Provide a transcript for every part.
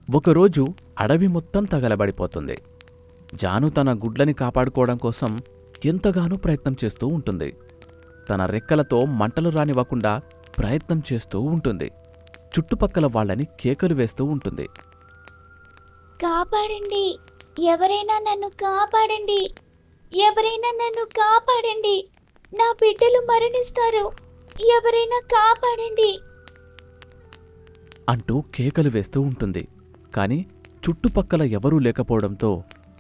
ఒకరోజు అడవి మొత్తం తగలబడిపోతుంది. జాను తన గుడ్లని కాపాడుకోవడం కోసం ఎంతగానో ప్రయత్నం చేస్తూ ఉంటుంది. తన రెక్కలతో మంటలు రానివ్వకుండా ప్రయత్నం చేస్తూ ఉంటుంది. చుట్టుపక్కల వాళ్ళని కేకలు వేస్తూ ఉంటుంది. కాపాడండి, ఎవరైనా నన్ను కాపాడండి, ఎవరైనా నన్ను కాపాడండి, నా బిడ్డలు మరణిస్తారు, ఎవరైనా కాపాడండి అంటూ కేకలు వేస్తూ ఉంటుంది. కాని చుట్టుపక్కల ఎవరూ లేకపోవడంతో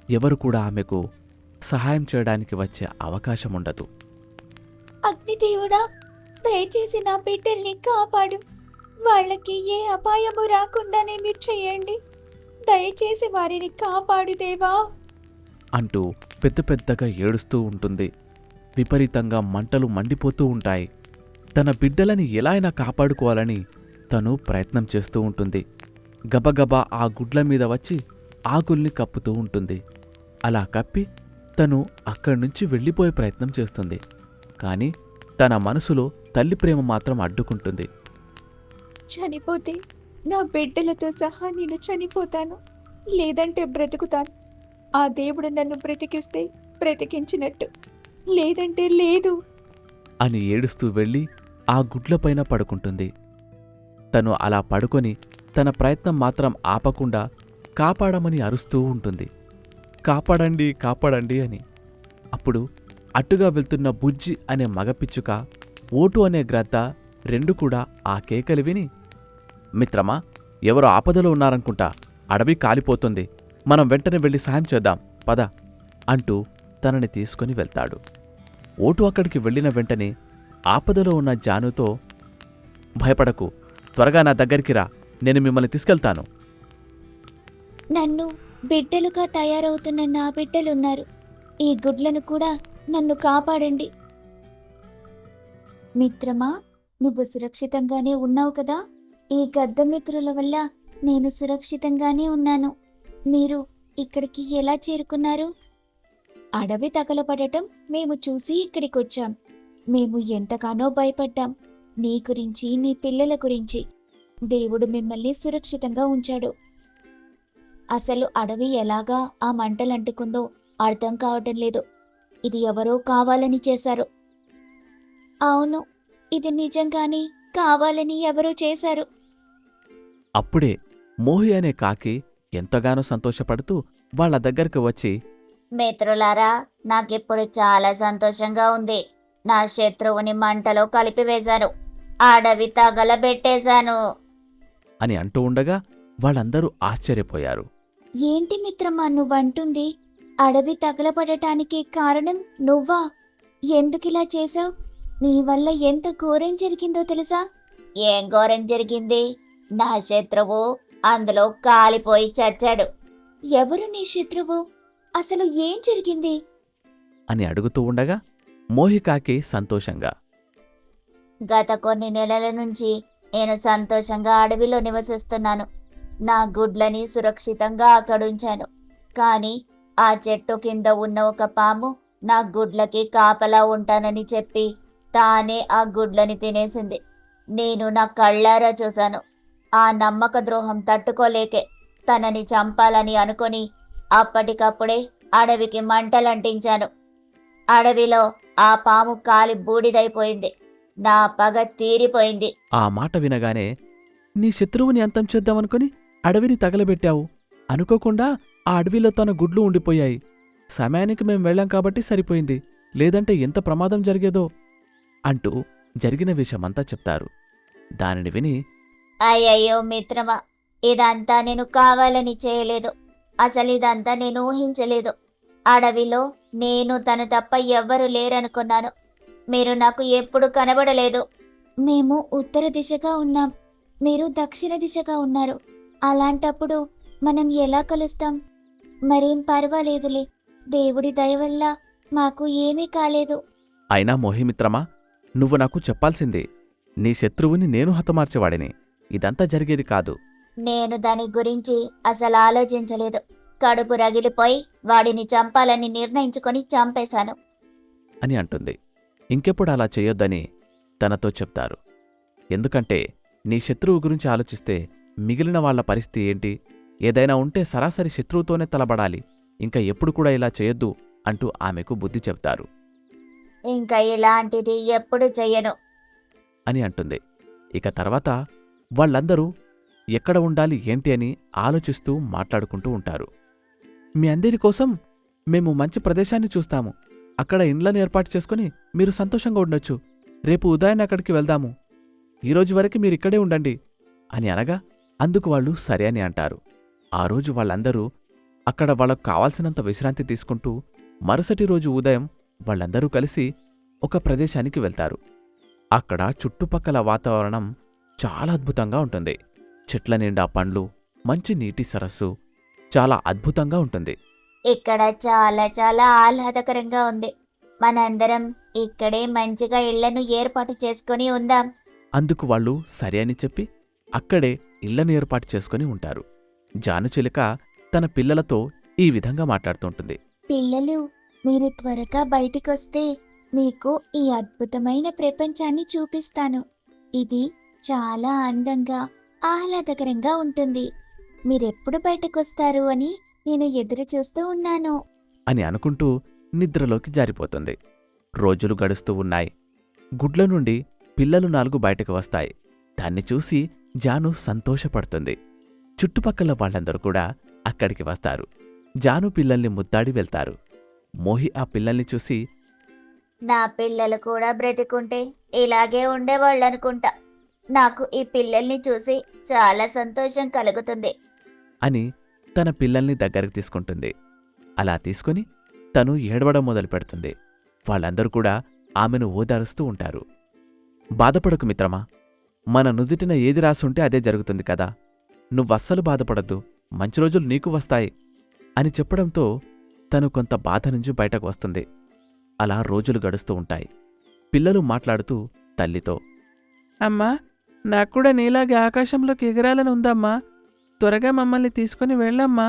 ఎవరు కూడా ఆమెకు సహాయం చేయడానికి వచ్చే అవకాశముండదు. అగ్నిదేవుడా, దయచేసి నా బిడ్డల్ని కాపాడు, వాళ్ళకి ఏ అపాయము రాకుండానే మీరు చేయండి, దయచేసి వారిని కాపాడు దేవా అంటూ పెద్ద పెద్దగా ఏడుస్తూ ఉంటుంది. విపరీతంగా మంటలు మండిపోతూ ఉంటాయి. తన బిడ్డలని ఎలా అయినా కాపాడుకోవాలని తను ప్రయత్నం చేస్తూ ఉంటుంది. గబగబా ఆ గుడ్ల మీద వచ్చి ఆకుల్ని కప్పుతూ ఉంటుంది. అలా కప్పి తను అక్కడ్నుంచి వెళ్ళిపోయే ప్రయత్నం చేస్తుంది. కాని తన మనసులో తల్లి ప్రేమ మాత్రం అడ్డుకుంటుంది. చనిపోతే నా బిడ్డలతో సహా నేను చనిపోతాను, లేదంటే బ్రతుకుతాను. ఆ దేవుడు నన్ను బ్రతికిస్తే బ్రతికించినట్టు, లేదంటే లేదు అని ఏడుస్తూ వెళ్ళి ఆ గుడ్లపైన పడుకుంటుంది. తను అలా పడుకొని తన ప్రయత్నం మాత్రం ఆపకుండా కాపాడమని అరుస్తూ ఉంటుంది. కాపాడండి, కాపాడండి అని. అప్పుడు అటుగా వెళ్తున్న బుజ్జి అనే మగపిచ్చుక, ఓటు అనే గ్రద్ద రెండు కూడా ఆ కేకలు విని, మిత్రమా, ఎవరో ఆపదలో ఉన్నారనుకుంటా, అడవి కాలిపోతుంది, మనం వెంటనే వెళ్ళి సాయం చేద్దాం పద అంటూ తనని తీసుకుని వెళ్తాడు. ఓటు అక్కడికి వెళ్ళిన వెంటనే ఆపదలో ఉన్న జానుతో, భయపడకు, త్వరగా నా దగ్గరికి రా, నేను మిమ్మల్ని తీసుకెళ్తాను. నన్ను బిడ్డలుగా తయారవుతున్న నా బిడ్డలున్నారు, ఈ గుడ్లను కూడా నన్ను కాపాడండి. మిత్రమా, నువ్వు సురక్షితంగానే ఉన్నావు కదా, ఈ గద్ద మిత్రుల వల్ల నేను సురక్షితంగానే ఉన్నాను. మీరు ఇక్కడికి ఎలా చేరుకున్నారు? అడవి తగలబడటం మేము చూసి ఇక్కడికొచ్చాం. మేము ఎంతగానో భయపడ్డాం, నీ గురించి, నీ పిల్లల గురించి. దేవుడు మిమ్మల్ని సురక్షితంగా ఉంచాడు. అసలు అడవి ఎలాగా ఆ మంటలంటుకుందో అర్థం కావటం లేదు. ఇది ఎవరో కావాలని చేశారు. అవును, ఇది నిజంగానే కావాలని ఎవరో చేశారు. అప్పుడే మోహి అనే కాకి ఎంతగానో సంతోషపడుతూ వాళ్ళ దగ్గరికి వచ్చి, మిత్రులారా, నాకిప్పుడు చాలా సంతోషంగా ఉంది. నా శత్రువుని మంటలో కలిపివేశాను, అడవి తగలబెట్టేశాను అని అంటూ ఉండగా వాళ్ళందరూ ఆశ్చర్యపోయారు. ఏంటి మిత్రమా నువ్వంటుంది? అడవి తగలబడటానికి కారణం నువ్వా? ఎందుకిలా చేశావు? నీ వల్ల ఎంత ఘోరం జరిగిందో తెలుసా? ఏం ఘోరం జరిగింది? నా శత్రువు అందులో కాలిపోయి చచ్చాడు. ఎవరు నీ శత్రువు? అసలు ఏం జరిగింది అని అడుగుతూ ఉండగా మోహికాకి సంతోషంగా, గత కొన్ని నెలల నుంచి నేను సంతోషంగా అడవిలో నివసిస్తున్నాను. నా గుడ్లని సురక్షితంగా అక్కడుంచాను. కానీ ఆ చెట్టు కింద ఉన్న ఒక పాము నా గుడ్లకి కాపలా ఉంటానని చెప్పి తానే ఆ గుడ్లని తినేసింది. నేను నా కళ్ళారా చూశాను. ఆ నమ్మక ద్రోహం తట్టుకోలేకే తనని చంపాలని అనుకొని అప్పటికప్పుడే అడవికి మంటలంటించాను. అడవిలో ఆ పాము కాలి బూడిదైపోయింది. నా పగ తీరిపోయింది. ఆ మాట వినగానే, నీ శత్రువుని అంతం చేద్దామనుకుని అడవిని తగలబెట్టావు. అనుకోకుండా ఆ అడవిలో తన గుడ్లు ఉండిపోయాయి. సమయానికి మేం వెళ్ళాం కాబట్టి సరిపోయింది, లేదంటే ఎంత ప్రమాదం జరిగేదో అంటూ జరిగిన విషయమంతా చెప్తారు. దానిని విని, అయ్యయ్యో మిత్రమా, ఇదంతా నేను కావాలని చేయలేదు. అసలు ఇదంతా నేను ఊహించలేదు. అడవిలో నేను తను తప్ప ఎవ్వరూ లేరనుకున్నాను. మీరు నాకు ఎప్పుడు కనబడలేదు. మేము ఉత్తర దిశగా ఉన్నాం, మీరు దక్షిణ దిశగా ఉన్నారు. అలాంటప్పుడు మనం ఎలా కలుస్తాం? మరేం పర్వాలేదులే, దేవుడి దయ వల్ల మాకు ఏమీ కాలేదు. అయినా మోహిమిత్రమా, నువ్వు నాకు చెప్పాల్సిందే. నీ శత్రువుని నేను హతమార్చేవాడిని, ఇదంతా జరిగేది కాదు. నేను దాని గురించి అసలు ఆలోచించలేదు. కడుపు రగిలిపోయి వాడిని చంపాలని నిర్ణయించుకొని చంపేశాను అని అంటుంది. ఇంకెప్పుడు అలా చెయ్యొద్దని తనతో చెప్తారు. ఎందుకంటే నీ శత్రువు గురించి ఆలోచిస్తే మిగిలిన వాళ్ల పరిస్థితి ఏంటి? ఏదైనా ఉంటే సరాసరి శత్రువుతోనే తలబడాలి, ఇంకా ఎప్పుడు కూడా ఇలా చేయొద్దు అంటూ ఆమెకు బుద్ధి చెప్తారు ఇంకా ఇలాంటిది ఎప్పుడు చెయ్యను. అని అంటుంది. ఇక తర్వాత వాళ్ళందరూ ఎక్కడ ఉండాలి ఏంటి అని ఆలోచిస్తూ మాట్లాడుకుంటూ ఉంటారు. మీ అందరి కోసం మేము మంచి ప్రదేశాన్ని చూస్తాము, అక్కడ ఇండ్లను ఏర్పాటు చేసుకుని మీరు సంతోషంగా ఉండొచ్చు, రేపు ఉదయాన్నే అక్కడికి వెళ్దాము, ఈరోజు వరకు మీరిక్కడే ఉండండి అని అనగా అందుకు వాళ్ళు సరే అని అంటారు. ఆ రోజు వాళ్ళందరూ అక్కడ వాళ్ళకు కావాల్సినంత విశ్రాంతి తీసుకుంటూ మరుసటి రోజు ఉదయం వాళ్ళందరూ కలిసి ఒక ప్రదేశానికి వెళ్తారు. అక్కడ చుట్టుపక్కల వాతావరణం చాలా అద్భుతంగా ఉంటుంది. చెట్ల నిండా పండ్లు, మంచి నీటి సరస్సు, చాలా అద్భుతంగా ఉంటుంది. ఇక్కడ చాలా చాలా ఆహ్లాదకరంగా ఉంది. మనందరం ఇక్కడే మంచిగా ఇళ్లను ఏర్పాటు చేసుకొని ఉందాం. అందుకు వాళ్ళు సరే అని చెప్పి అక్కడే ఇళ్లను ఏర్పాటు చేసుకుని ఉంటారు. జానుచిలుక తన పిల్లలతో ఈ విధంగా మాట్లాడుతుంటుంది. పిల్లలు, మీరు త్వరగా బయటికొస్తే మీకు ఈ అద్భుతమైన ప్రపంచాన్ని చూపిస్తాను. ఇది చాలా అందంగా ఆహ్లాదకరంగా ఉంటుంది. మీరెప్పుడు బయటకొస్తారు అని నేను ఎదురు చూస్తూ ఉన్నాను అని అనుకుంటూ నిద్రలోకి జారిపోతుంది. రోజులు గడుస్తూ ఉన్నాయి. గుడ్ల నుండి పిల్లలు 4 బయటకు వస్తాయి. దాన్ని చూసి జాను సంతోషపడుతుంది. చుట్టుపక్కల వాళ్ళందరూ కూడా అక్కడికి వస్తారు. జాను పిల్లల్ని ముద్దాడి వెళ్తారు. మోహి ఆ పిల్లల్ని చూసి, నా పిల్లలు కూడా బ్రతికుంటే ఇలాగే ఉండేవాళ్ళనుకుంటా. నాకు ఈ పిల్లల్ని చూసి చాలా సంతోషం కలుగుతుంది అని తన పిల్లల్ని దగ్గరికి తీసుకుంటుంది. అలా తీసుకుని తను ఏడవడం మొదలు పెడుతుంది. వాళ్ళందరూ కూడా ఆమెను ఓదారుస్తూ ఉంటారు. బాధపడకు మిత్రమా, మన నుదుటిన ఏది రాసుంటే అదే జరుగుతుంది కదా, నువ్వస్సలు బాధపడద్దు, మంచి రోజులు నీకు వస్తాయి అని చెప్పడంతో తను కొంత బాధ నుంచి బయటకు వస్తుంది. అలా రోజులు గడుస్తూ ఉంటాయి. పిల్లలు మాట్లాడుతూ తల్లితో, అమ్మా, నాక్కూడా నీలాగే ఆకాశంలోకి ఎగరాలని ఉందమ్మా, త్వరగా మమ్మల్ని తీసుకుని వెళ్ళమ్మా.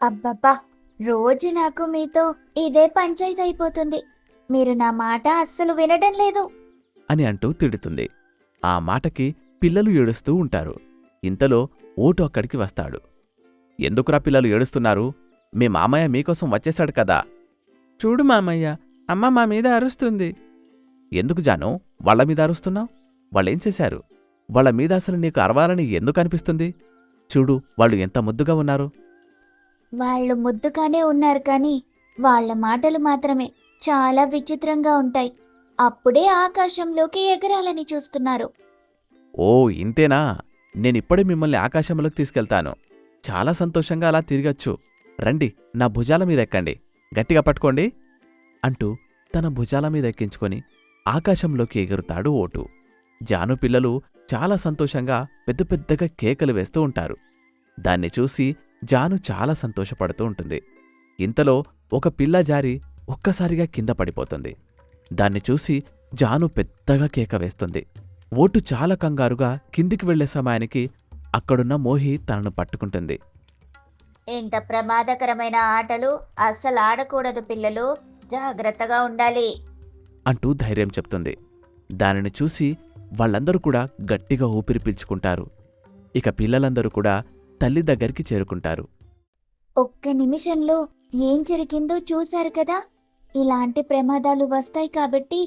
అబ్బబ్బా, రోజు నాకు మీతో ఇదే పంచాయతీ అయిపోతుంది. మీరు నా మాట అస్సలు వినడం లేదు అని అంటూ తిడుతుంది. ఆ మాటకి పిల్లలు ఏడుస్తూ ఉంటారు. ఇంతలో ఓటు అక్కడికి వస్తాడు. ఎందుకురా పిల్లలు ఏడుస్తున్నారు? మీ మామయ్య మీకోసం వచ్చేశాడు కదా. చూడు మామయ్య, అమ్మ మా మీద అరుస్తుంది. ఎందుకు జాను వాళ్ళ మీద అరుస్తున్నావు? వాళ్ళేం చేశారు? వాళ్ళ మీద అసలు నీకు అరవాలని ఎందుకు అనిపిస్తుంది? చూడు, వాళ్ళు ఎంత ముద్దుగా ఉన్నారు. వాళ్ళు ముద్దుగానే ఉన్నారు, కానీ వాళ్ళ మాటలు మాత్రమే చాలా విచిత్రంగా ఉంటాయి. అప్పుడే ఆకాశంలోకి ఎగరాలని చూస్తున్నారు. ఓ ఇంతేనా? నేనిప్పుడే మిమ్మల్ని ఆకాశంలోకి తీసుకెళ్తాను. చాలా సంతోషంగా అలా తిరగచ్చు. రండి, నా భుజాల మీద ఎక్కండి, గట్టిగా పట్టుకోండి అంటూ తన భుజాల మీద ఎక్కించుకొని ఆకాశంలోకి ఎగురుతాడు ఓటు. జాను పిల్లలు చాలా సంతోషంగా పెద్ద పెద్దగా కేకలు వేస్తూ ఉంటారు. దాన్ని చూసి జాను చాలా సంతోషపడుతూ ఉంటుంది. ఇంతలో ఒక పిల్ల జారి ఒక్కసారిగా కింద పడిపోతుంది. దాన్ని చూసి జాను పెద్దగా కేక వేస్తుంది. ఓటు చాలా కంగారుగా కిందికి వెళ్లే సమయానికి అక్కడున్న మోహి తనను పట్టుకుంటుంది. ఇంత ప్రమాదకరమైన ఆటలు అస్సలు ఆడకూడదు పిల్లలు, జాగ్రత్తగా ఉండాలి అంటూ ధైర్యం చెప్తుంది. దానిని చూసి వాళ్ళందరూ కూడా గట్టిగా ఊపిరి పీల్చుకుంటారు. ఇక పిల్లలందరూ కూడా తల్లి దగ్గరికి చేరుకుంటారు. ఒక్క నిమిషంలో ఏం జరిగిందో చూశారు కదా. ఇలాంటి ప్రమాదాలు వస్తాయి కాబట్టి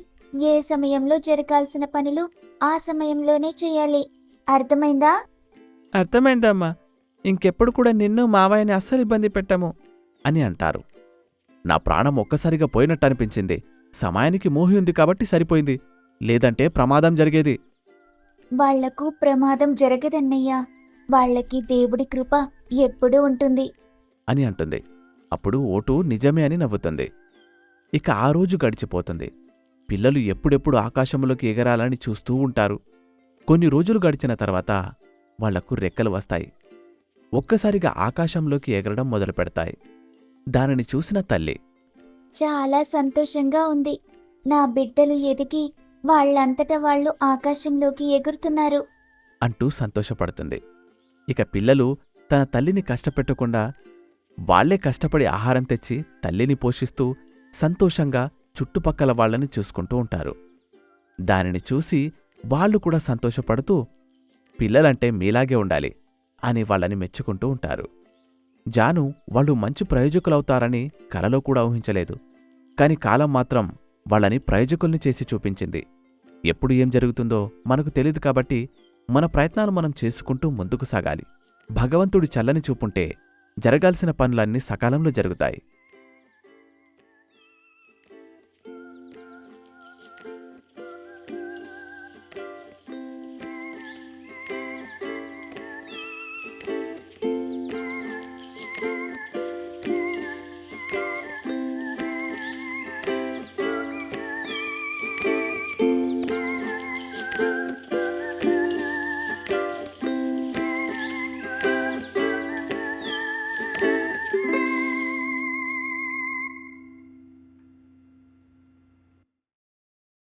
ఏ సమయంలో జరగాల్సిన పనులు ఆ సమయంలోనే చేయాలి. అర్థమైందా? అర్థమైందమ్మా, ఇంకెప్పుడు కూడా నిన్ను మావయ్యని అస్సలు ఇబ్బంది పెట్టము అని అంటారు. నా ప్రాణం ఒక్కసారిగా పోయినట్టు అనిపించింది. సమయానికి మోహి ఉంది కాబట్టి సరిపోయింది, లేదంటే ప్రమాదం జరిగేది. వాళ్లకు ప్రమాదం జరగదన్నయ్యా, వాళ్ళకి దేవుడి కృప ఎప్పుడూ ఉంటుంది అని అంటుంది. అప్పుడు ఓటు నిజమే అని నవ్వుతుంది. ఇక ఆ రోజు గడిచిపోతుంది. పిల్లలు ఎప్పుడెప్పుడు ఆకాశంలోకి ఎగరాలని చూస్తూ ఉంటారు. కొన్ని రోజులు గడిచిన తర్వాత వాళ్లకు రెక్కలు వస్తాయి. ఒక్కసారిగా ఆకాశంలోకి ఎగరడం మొదలుపెడతాయి. దానిని చూసిన తల్లి, చాలా సంతోషంగా ఉంది. నా బిడ్డలు ఎదిగి వాళ్ళంతట వాళ్ళు ఆకాశంలోకి ఎగురుతున్నారు అంటూ సంతోషపడుతుంది. ఇక పిల్లలు తన తల్లిని కష్టపెట్టకుండా వాళ్లే కష్టపడి ఆహారం తెచ్చి తల్లిని పోషిస్తూ సంతోషంగా చుట్టుపక్కల వాళ్ళని చూసుకుంటూ ఉంటారు. దానిని చూసి వాళ్ళు కూడా సంతోషపడుతూ, పిల్లలంటే మీలాగే ఉండాలి, అని వాళ్ళని మెచ్చుకుంటూ ఉంటారు. జాను వాళ్ళు మంచి ప్రయోజకులవుతారని కలలో కూడా ఊహించలేదు. కాని కాలం మాత్రం వాళ్ళని ప్రయోజకుల్ని చేసి చూపించింది. ఎప్పుడు ఏం జరుగుతుందో మనకు తెలీదు కాబట్టి మన ప్రయత్నాలు మనం చేసుకుంటూ ముందుకు సాగాలి. భగవంతుడి చల్లని చూపుంటే జరగాల్సిన పనులన్నీ సకాలంలో జరుగుతాయి.